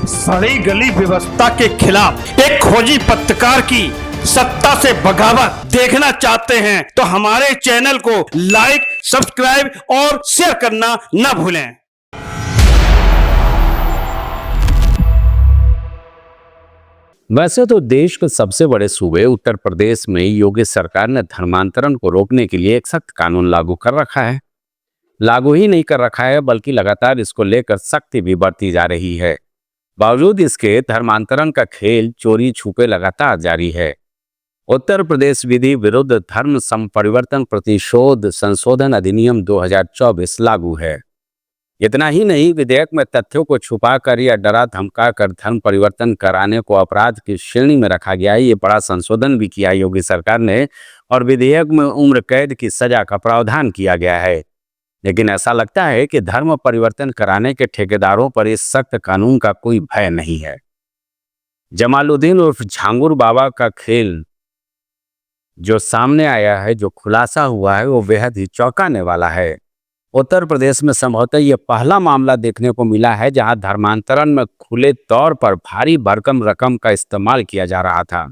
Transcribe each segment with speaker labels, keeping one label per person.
Speaker 1: सड़ी गली व्यवस्था के खिलाफ एक खोजी पत्रकार की सत्ता से बगावत देखना चाहते हैं तो हमारे चैनल को लाइक, सब्सक्राइब और शेयर करना न भूलें।
Speaker 2: वैसे तो देश के सबसे बड़े सूबे उत्तर प्रदेश में योगी सरकार ने धर्मांतरण को रोकने के लिए एक सख्त कानून लागू कर रखा है। लागू ही नहीं कर रखा है बल्कि लगातार इसको लेकर सख्ती भी बढ़ती जा रही है। बावजूद इसके धर्मांतरण का खेल चोरी छुपे लगातार जारी है। उत्तर प्रदेश विधि विरुद्ध धर्म संपरिवर्तन प्रतिशोध संशोधन अधिनियम 2024 लागू है। इतना ही नहीं, विधेयक में तथ्यों को छुपाकर या डरा धमकाकर धर्म परिवर्तन कराने को अपराध की श्रेणी में रखा गया है। ये बड़ा संशोधन भी किया योगी सरकार ने और विधेयक में उम्र कैद की सजा का प्रावधान किया गया है। लेकिन ऐसा लगता है कि धर्म परिवर्तन कराने के ठेकेदारों पर इस सख्त कानून का कोई भय नहीं है। जमालुद्दीन उर्फ झांगुर बाबा का खेल जो सामने आया है, जो खुलासा हुआ है, वो बेहद ही चौंकाने वाला है। उत्तर प्रदेश में संभवतः यह पहला मामला देखने को मिला है जहां धर्मांतरण में खुले तौर पर भारी भरकम रकम का इस्तेमाल किया जा रहा था।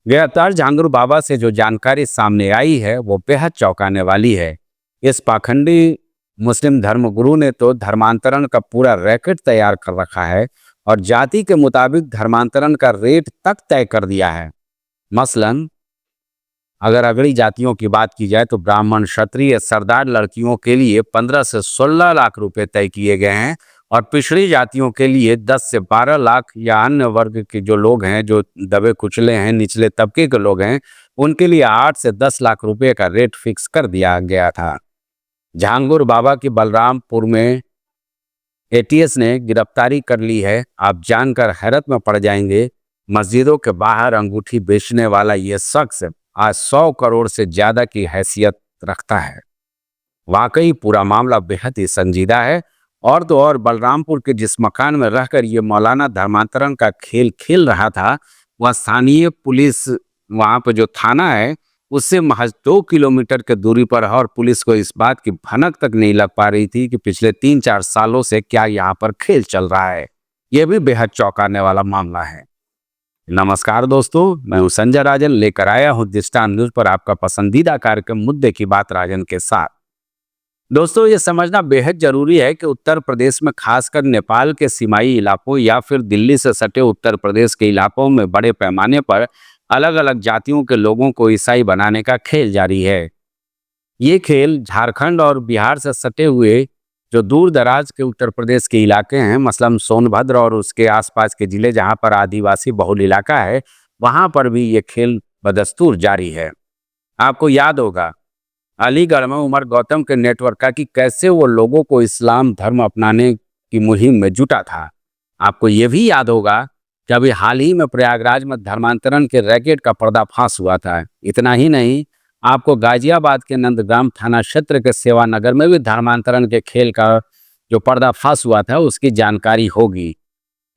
Speaker 2: गिरफ्तार झांगुर बाबा से जो जानकारी सामने आई है वो बेहद चौंकाने वाली है। इस पाखंडी मुस्लिम धर्मगुरु ने तो धर्मांतरण का पूरा रैकेट तैयार कर रखा है और जाति के मुताबिक धर्मांतरण का रेट तक तय कर दिया है। मसलन अगर अगली जातियों की बात की जाए तो ब्राह्मण, क्षत्रिय, सरदार लड़कियों के लिए 15 से 16 लाख रुपए तय किए गए हैं और पिछड़ी जातियों के लिए 10 से 12 लाख या अन्य वर्ग के जो लोग हैं, जो दबे कुचले हैं, निचले तबके के लोग हैं, उनके लिए 8 से 10 लाख रुपए का रेट फिक्स कर दिया गया था। झांगुर बाबा की बलरामपुर में एटीएस ने गिरफ्तारी कर ली है। आप जानकर हैरत में पड़ जाएंगे। मस्जिदों के बाहर अंगूठी बेचने वाला यह शख्स आज 100 करोड़ से ज्यादा की हैसियत रखता है। वाकई पूरा मामला बेहद ही संजीदा है। और तो और बलरामपुर के जिस मकान में रहकर ये मौलाना धर्मांतरण का खेल खेल रहा था, वह स्थानीय पुलिस, वहां पर जो थाना है उससे महज 2 किलोमीटर के दूरी पर है और पुलिस को इस बात की भनक तक नहीं लग पा रही थी कि पिछले 3-4 सालों से क्या यहाँ पर खेल चल रहा है। यह भी बेहद चौंकाने वाला मामला है। नमस्कार दोस्तों, मैं हूं संजय राजन, लेकर आया हूं दिस्तान न्यूज पर आपका पसंदीदा कार्यक्रम मुद्दे की बात राजन के साथ। दोस्तों, ये समझना बेहद जरूरी है कि उत्तर प्रदेश में खासकर नेपाल के सीमाई इलाकों या फिर दिल्ली से सटे उत्तर प्रदेश के इलाकों में बड़े पैमाने पर अलग अलग जातियों के लोगों को ईसाई बनाने का खेल जारी है। ये खेल झारखंड और बिहार से सटे हुए जो दूर दराज के उत्तर प्रदेश के इलाके हैं, मसलन सोनभद्र और उसके आसपास के जिले जहां पर आदिवासी बहुल इलाका है, वहां पर भी ये खेल बदस्तूर जारी है। आपको याद होगा अलीगढ़ में उमर गौतम के नेटवर्क का कि कैसे वो लोगों को इस्लाम धर्म अपनाने की मुहिम में जुटा था। आपको ये भी याद होगा कि अभी हाल ही में प्रयागराज में धर्मांतरण के रैकेट का पर्दाफाश हुआ था। इतना ही नहीं, आपको गाजियाबाद के नंदग्राम थाना क्षेत्र के सेवानगर में भी धर्मांतरण के खेल का जो पर्दाफाश हुआ था उसकी जानकारी होगी।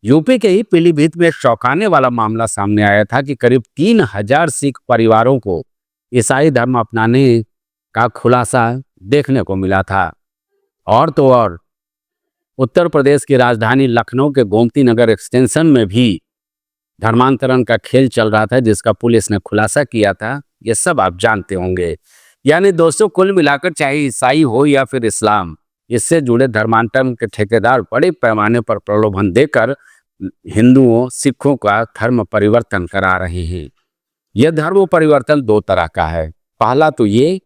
Speaker 2: यूपी के ही पीलीभीत में चौंकाने वाला मामला सामने आया था कि करीब 3000 सिख परिवारों को ईसाई धर्म अपनाने का खुलासा देखने को मिला था। और तो और उत्तर प्रदेश की राजधानी लखनऊ के गोमती नगर एक्सटेंशन में भी धर्मांतरण का खेल चल रहा था, जिसका पुलिस ने खुलासा किया था। ये सब आप जानते होंगे। यानी दोस्तों, कुल मिलाकर चाहे ईसाई हो या फिर इस्लाम, इससे जुड़े धर्मांतरण के ठेकेदार बड़े पैमाने पर प्रलोभन देकर हिंदुओं, सिखों का धर्म परिवर्तन करा रहे हैं। यह धर्म परिवर्तन 2 तरह का है। पहला तो ये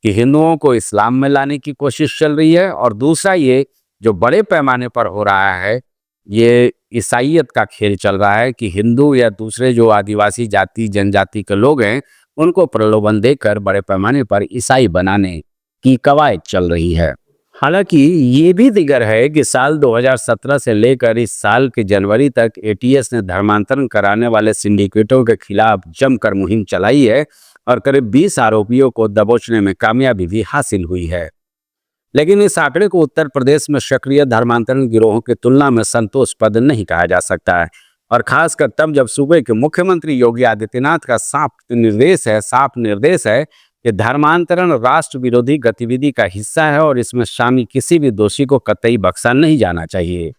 Speaker 2: कि हिंदुओं को इस्लाम में लाने की कोशिश चल रही है और दूसरा ये जो बड़े पैमाने पर हो रहा है, ये ईसाइयत का खेल चल रहा है कि हिंदू या दूसरे जो आदिवासी जाति जनजाति के लोग हैं उनको प्रलोभन देकर बड़े पैमाने पर ईसाई बनाने की कवायद चल रही है। हालांकि ये भी दिगर है कि साल 2017 से लेकर इस साल के जनवरी तक एटीएस ने धर्मांतरण कराने वाले सिंडिकेटों के खिलाफ जमकर मुहिम चलाई है और करीब 20 आरोपियों को दबोचने में कामयाबी भी हासिल हुई है। लेकिन इस आंकड़े को उत्तर प्रदेश में सक्रिय धर्मांतरण गिरोहों की तुलना में संतोषप्रद नहीं कहा जा सकता है, और खासकर तब जब सूबे के मुख्यमंत्री योगी आदित्यनाथ का साफ निर्देश है कि धर्मांतरण राष्ट्र विरोधी गतिविधि का हिस्सा है और इसमें शामिल किसी भी दोषी को कतई बख्शा नहीं जाना चाहिए।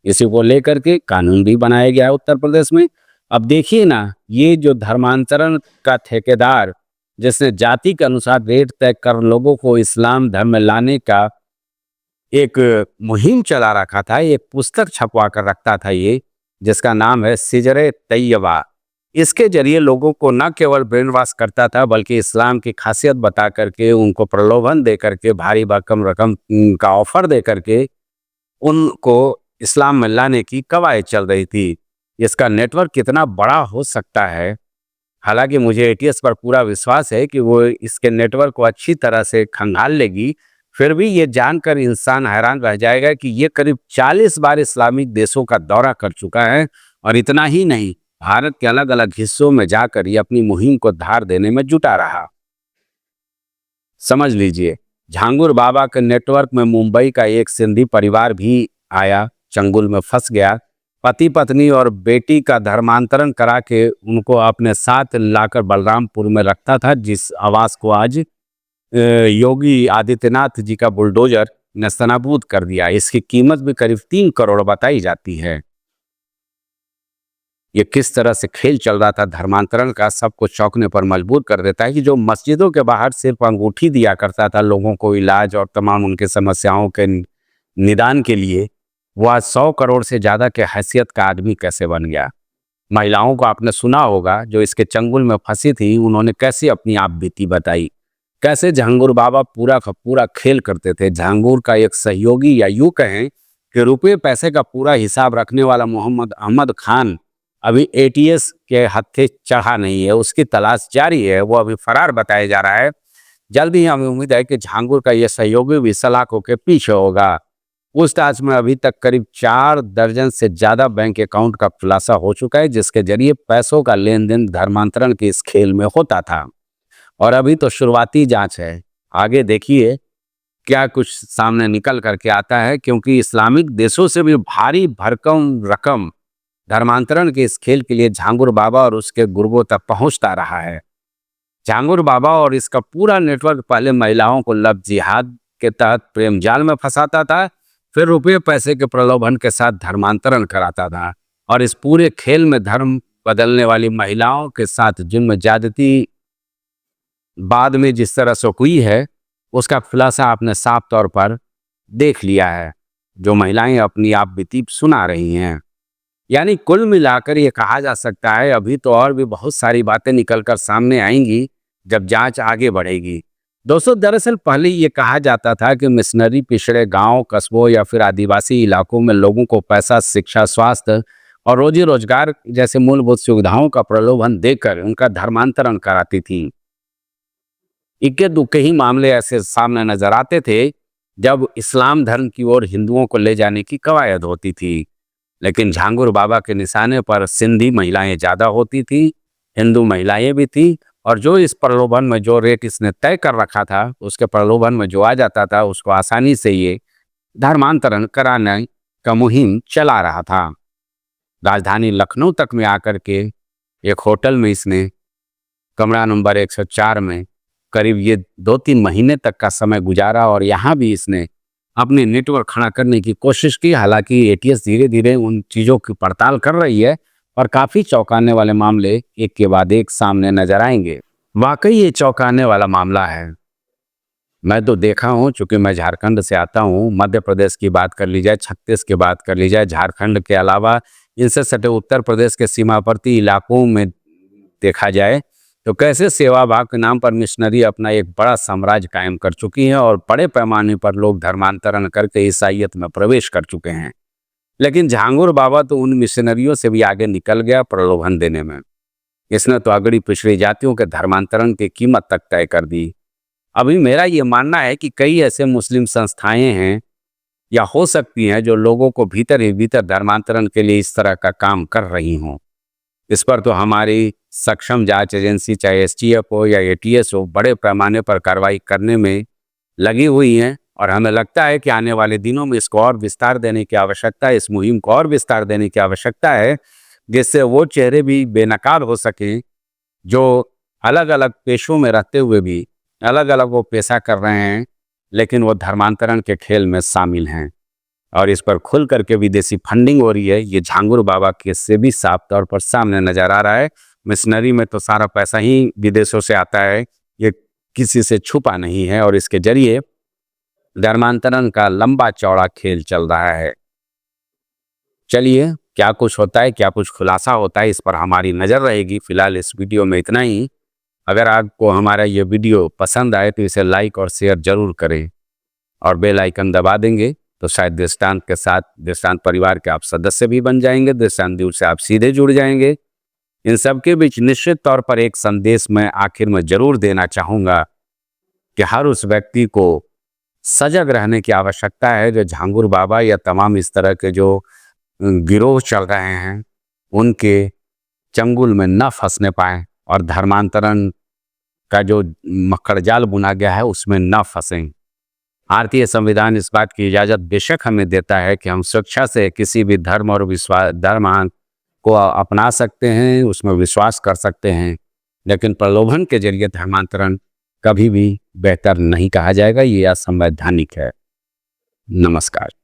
Speaker 2: इसी को लेकर के कानून भी बनाया गया है उत्तर प्रदेश में। अब देखिए ना, ये जो धर्मांतरण का ठेकेदार जिसने जाति के अनुसार रेट तय कर लोगों को इस्लाम धर्म में लाने का एक मुहिम चला रखा था, एक पुस्तक छपवा कर रखता था ये, जिसका नाम है सिजरे तैयबा। इसके जरिए लोगों को न केवल ब्रेन वॉश करता था बल्कि इस्लाम की खासियत बता करके, उनको प्रलोभन दे करके, भारी भरकम रकम का ऑफर दे करके उनको इस्लाम में लाने की कवायद चल रही थी। इसका नेटवर्क कितना बड़ा हो सकता है, हालांकि मुझे एटीएस पर पूरा विश्वास है कि वो इसके नेटवर्क को अच्छी तरह से खंगाल लेगी। फिर भी ये जानकर इंसान हैरान रह जाएगा कि ये करीब 40 बार इस्लामिक देशों का दौरा कर चुका है, और इतना ही नहीं, भारत के अलग अलग हिस्सों में जाकर ये अपनी मुहिम को धार देने में जुटा रहा। समझ लीजिए, झांगुर बाबा के नेटवर्क में मुंबई का एक सिंधी परिवार भी आया, चंगुल में फंस गया। पति पत्नी और बेटी का धर्मांतरण करा के उनको अपने साथ लाकर बलरामपुर में रखता था, जिस आवास को आज योगी आदित्यनाथ जी का बुलडोजर नेस्तनाबूद कर दिया। इसकी कीमत भी करीब 3 करोड़ बताई जाती है। ये किस तरह से खेल चल रहा था धर्मांतरण का, सबको चौंकने पर मजबूर कर देता है कि जो मस्जिदों के बाहर सिर्फ अंगूठी दिया करता था लोगों को इलाज और तमाम उनके समस्याओं के निदान के लिए, वो आज 100 करोड़ से ज्यादा के हैसियत का आदमी कैसे बन गया। महिलाओं को आपने सुना होगा जो इसके चंगुल में फंसी थी, उन्होंने कैसे अपनी आप बीती बताई, कैसे झांगुर बाबा पूरा का पूरा खेल करते थे। झांगुर का एक सहयोगी, या यूं कहें कि रुपये पैसे का पूरा हिसाब रखने वाला मोहम्मद अहमद खान अभी एटीएस के हत्थे चढ़ा नहीं है, उसकी तलाश जारी है, वो अभी फरार बताया जा रहा है। जल्द ही हमें उम्मीद है कि झांगुर का यह सहयोगी भी सलाखों के पीछे होगा। पूछताछ में अभी तक करीब 4 दर्जन से ज्यादा बैंक अकाउंट का खुलासा हो चुका है, जिसके जरिए पैसों का लेन देन धर्मांतरण के इस खेल में होता था। और अभी तो शुरुआती जांच है, आगे देखिए क्या कुछ सामने निकल करके आता है, क्योंकि इस्लामिक देशों से भी भारी भरकम रकम धर्मांतरण के इस खेल के लिए झांगुर बाबा और उसके गुर्गों तक पहुंचता रहा है। झांगुर बाबा और इसका पूरा नेटवर्क पहले महिलाओं को लव जिहाद के तहत प्रेम जाल में फंसाता था, फिर रुपये पैसे के प्रलोभन के साथ धर्मांतरण कराता था, और इस पूरे खेल में धर्म बदलने वाली महिलाओं के साथ जिनमें ज्यादती बाद में जिस तरह से हुई है, उसका खुलासा आपने साफ तौर पर देख लिया है, जो महिलाएं अपनी आप बीती सुना रही हैं। यानी कुल मिलाकर ये कहा जा सकता है, अभी तो और भी बहुत सारी बातें निकलकर सामने आएंगी जब जांच आगे बढ़ेगी। दोस्तों, दरअसल पहले ये कहा जाता था कि मिशनरी पिछड़े गांव, कस्बों या फिर आदिवासी इलाकों में लोगों को पैसा, शिक्षा, स्वास्थ्य और रोजी रोजगार जैसे मूलभूत सुविधाओं का प्रलोभन देकर उनका धर्मांतरण कराती थी। इक्के दुक्के ही मामले ऐसे सामने नजर आते थे जब इस्लाम धर्म की ओर हिंदुओं को ले जाने की कवायद होती थी, लेकिन झांगुर बाबा के निशाने पर सिंधी महिलाएं ज्यादा होती थी, हिंदू महिलाएं भी थी, और जो इस प्रलोभन में जो रेट इसने तय कर रखा था, उसके प्रलोभन में जो आ जाता था उसको आसानी से ये धर्मांतरण कराने का मुहिम चला रहा था। राजधानी लखनऊ तक में आकर के एक होटल में इसने कमरा नंबर 104 में करीब ये 2-3 महीने तक का समय गुजारा, और यहाँ भी इसने अपने नेटवर्क खड़ा करने की कोशिश की। हालांकि एटीएस धीरे धीरे उन चीज़ों की पड़ताल कर रही है और काफ़ी चौंकाने वाले मामले एक के बाद एक सामने नजर आएंगे। वाकई ये चौंकाने वाला मामला है। मैं तो देखा हूँ, चूंकि मैं झारखंड से आता हूँ, मध्य प्रदेश की बात कर ली जाए, छत्तीस की बात कर ली जाए, झारखंड के अलावा इनसे सटे उत्तर प्रदेश के सीमावर्ती इलाकों में देखा जाए तो कैसे सेवा भाव के नाम पर मिशनरी अपना एक बड़ा साम्राज्य कायम कर चुकी है, और बड़े पैमाने पर लोग धर्मांतरण करके ईसाइयत में प्रवेश कर चुके हैं। लेकिन झांगुर बाबा तो उन मिशनरियों से भी आगे निकल गया प्रलोभन देने में। इसने तो अगड़ी पिछड़ी जातियों के धर्मांतरण की कीमत तक तय कर दी। अभी मेरा ये मानना है कि कई ऐसे मुस्लिम संस्थाएं हैं या हो सकती हैं जो लोगों को भीतर ही भीतर धर्मांतरण के लिए इस तरह का काम कर रही हों। इस पर तो हमारी सक्षम जांच एजेंसी, चाहे एसटीएफ हो या एटीएस हो, बड़े पैमाने पर कार्रवाई करने में लगी हुई हैं, और हमें लगता है कि आने वाले दिनों में इसको और विस्तार देने की आवश्यकता है, इस मुहिम को और विस्तार देने की आवश्यकता है, जिससे वो चेहरे भी बेनकाब हो सकें जो अलग अलग पेशों में रहते हुए भी अलग अलग वो पेशा कर रहे हैं, लेकिन वो धर्मांतरण के खेल में शामिल हैं। और इस पर खुल करके विदेशी फंडिंग हो रही है, ये झांगुर बाबा केस से भी साफ तौर पर सामने नजर आ रहा है। मिशनरी में तो सारा पैसा ही विदेशों से आता है, ये किसी से छुपा नहीं है और इसके जरिए धर्मांतरण का लंबा चौड़ा खेल चल रहा है। चलिए, क्या कुछ होता है, क्या कुछ खुलासा होता है, इस पर हमारी नज़र रहेगी। फिलहाल इस वीडियो में इतना ही। अगर आपको हमारा ये वीडियो पसंद आए तो इसे लाइक और शेयर जरूर करें और बेल आइकन दबा देंगे तो शायद दृष्टांत के साथ दृष्टांत परिवार के आप सदस्य भी बन जाएंगे, दृष्टांत न्यूज़ से आप सीधे जुड़ जाएंगे। इन सब के बीच निश्चित तौर पर एक संदेश मैं आखिर में जरूर देना चाहूँगा कि हर उस व्यक्ति को सजग रहने की आवश्यकता है जो झांगुर बाबा या तमाम इस तरह के जो गिरोह चल रहे हैं उनके चंगुल में न फंसने पाएं और धर्मांतरण का जो मकड़जाल बुना गया है उसमें न फंसें। भारतीय संविधान इस बात की इजाज़त बेशक हमें देता है कि हम स्वेच्छा से किसी भी धर्म और धर्म को अपना सकते हैं, उसमें विश्वास कर सकते हैं, लेकिन प्रलोभन के जरिए धर्मांतरण कभी भी बेहतर नहीं कहा जाएगा। ये असंवैधानिक है। नमस्कार।